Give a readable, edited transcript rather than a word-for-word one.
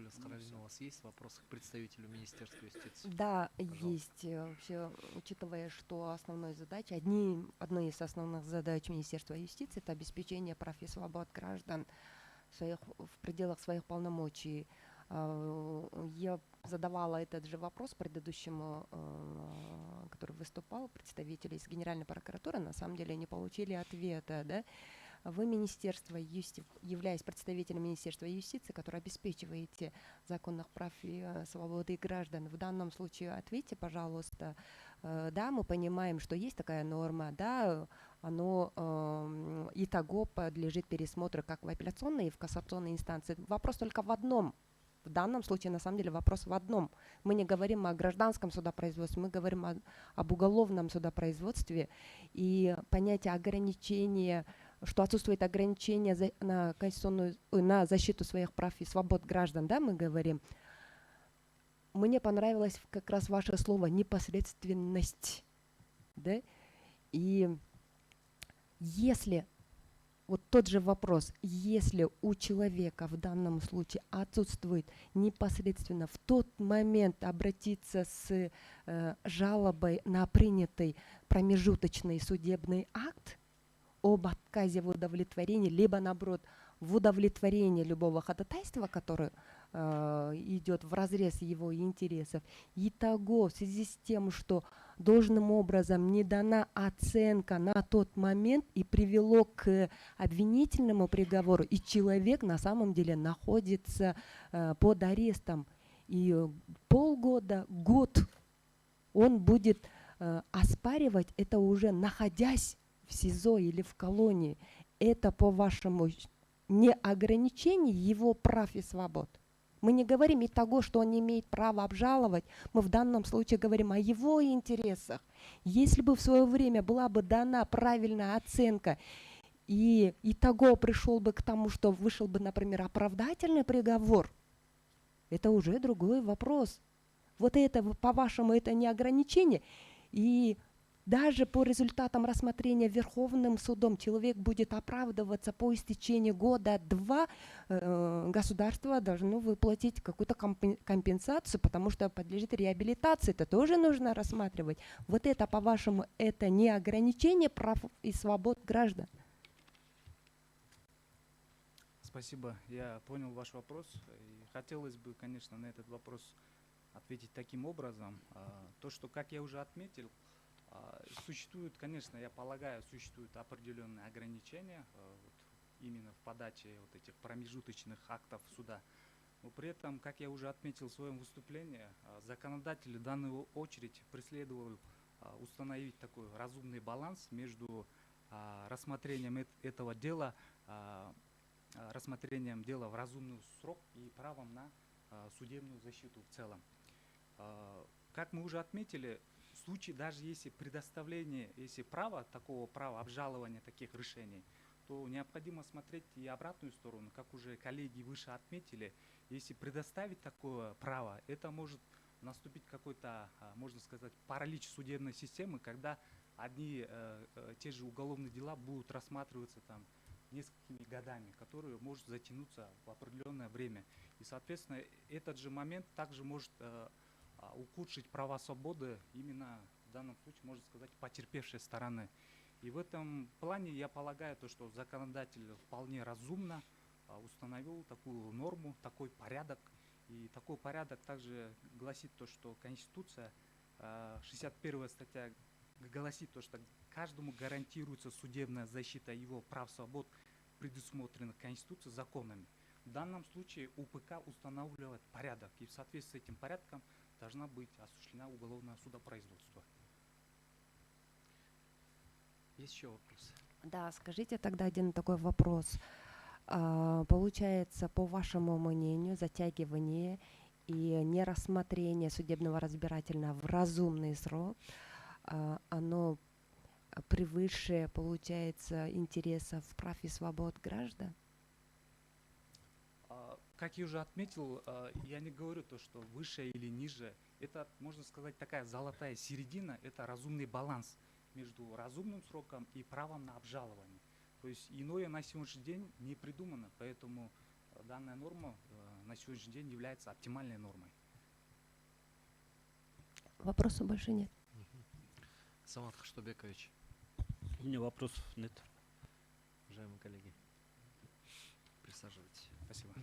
Ольга Скородина, у вас есть вопросы к представителю Министерства юстиции? Да, Пожалуйста. есть. Вообще, учитывая, что одной из основных задач Министерства юстиции это обеспечение прав и свобод граждан в пределах своих полномочий. Я задавала этот же вопрос предыдущему, который выступал, представителю из Генеральной прокуратуры, на самом деле не получили ответа, да? Вы, являясь представителем Министерства юстиции, который обеспечиваете законных прав и свободы граждан, в данном случае ответьте, пожалуйста, да, мы понимаем, что есть такая норма, да, оно и того подлежит пересмотру как в апелляционной и в кассационной инстанции. Вопрос только в одном. В данном случае, на самом деле, вопрос в одном. Мы не говорим о гражданском судопроизводстве, мы говорим об уголовном судопроизводстве. И понятие ограничения, что отсутствует ограничение на защиту своих прав и свобод граждан, да, мы говорим. Мне понравилось как раз ваше слово «непосредственность». Да? И если вот тот же вопрос, если у человека в данном случае отсутствует непосредственно в тот момент обратиться с жалобой на принятый промежуточный судебный акт об отказе в удовлетворении, либо наоборот в удовлетворении любого ходатайства, которое идет вразрез его интересов, и того в связи с тем, что должным образом не дана оценка на тот момент и привело к обвинительному приговору, и человек на самом деле находится под арестом, и полгода, год он будет оспаривать это уже находясь в СИЗО или в колонии. Это, по-вашему, не ограничение его прав и свобод? Мы не говорим и того, что он не имеет права обжаловать. Мы в данном случае говорим о его интересах. Если бы в свое время была бы дана правильная оценка, и того пришел бы к тому, что вышел бы, например, оправдательный приговор, это уже другой вопрос. Вот это, по-вашему, это не ограничение. И даже по результатам рассмотрения Верховным судом человек будет оправдываться по истечении года-два, государство должно выплатить какую-то компенсацию, потому что подлежит реабилитации. Это тоже нужно рассматривать. Вот это, по-вашему, это не ограничение прав и свобод граждан? Спасибо, я понял ваш вопрос. И хотелось бы, конечно, на этот вопрос ответить таким образом. То, что, как я уже отметил, существует, конечно, я полагаю, существуют определенные ограничения вот, именно в подаче вот этих промежуточных актов суда. Но при этом, как я уже отметил в своем выступлении, законодатель в данную очередь преследовал установить такой разумный баланс между рассмотрением этого дела, рассмотрением дела в разумный срок и правом на судебную защиту в целом. Как мы уже отметили, в случае даже если предоставление, если такого права обжалования таких решений, то необходимо смотреть и обратную сторону, как уже коллеги выше отметили. Если предоставить такое право, это может наступить какой-то, можно сказать, паралич судебной системы, когда одни те же уголовные дела будут рассматриваться там несколькими годами, которые может затянуться в определенное время. И, соответственно, этот же момент также может ухудшить права свободы именно в данном случае, можно сказать, потерпевшей стороны. И в этом плане я полагаю, то, что законодатель вполне разумно установил такую норму, такой порядок. И такой порядок также гласит то, что Конституция, 61 статья гласит то, что каждому гарантируется судебная защита его прав, свобод, предусмотренных Конституцией, законами. В данном случае УПК устанавливает порядок, и в соответствии с этим порядком должна быть осуществлена уголовное судопроизводство. Есть еще вопросы? Да, скажите тогда один такой вопрос. Получается, по вашему мнению, затягивание и нерассмотрение судебного разбирательного в разумный срок, оно превыше, получается, интересов прав и свобод граждан? Как я уже отметил, я не говорю то, что выше или ниже. Это, можно сказать, такая золотая середина, это разумный баланс между разумным сроком и правом на обжалование. То есть иное на сегодняшний день не придумано, поэтому данная норма на сегодняшний день является оптимальной нормой. Вопросов больше нет. Самат Хаштубекович, У меня вопросов нет. уважаемые коллеги, присаживайтесь. Спасибо.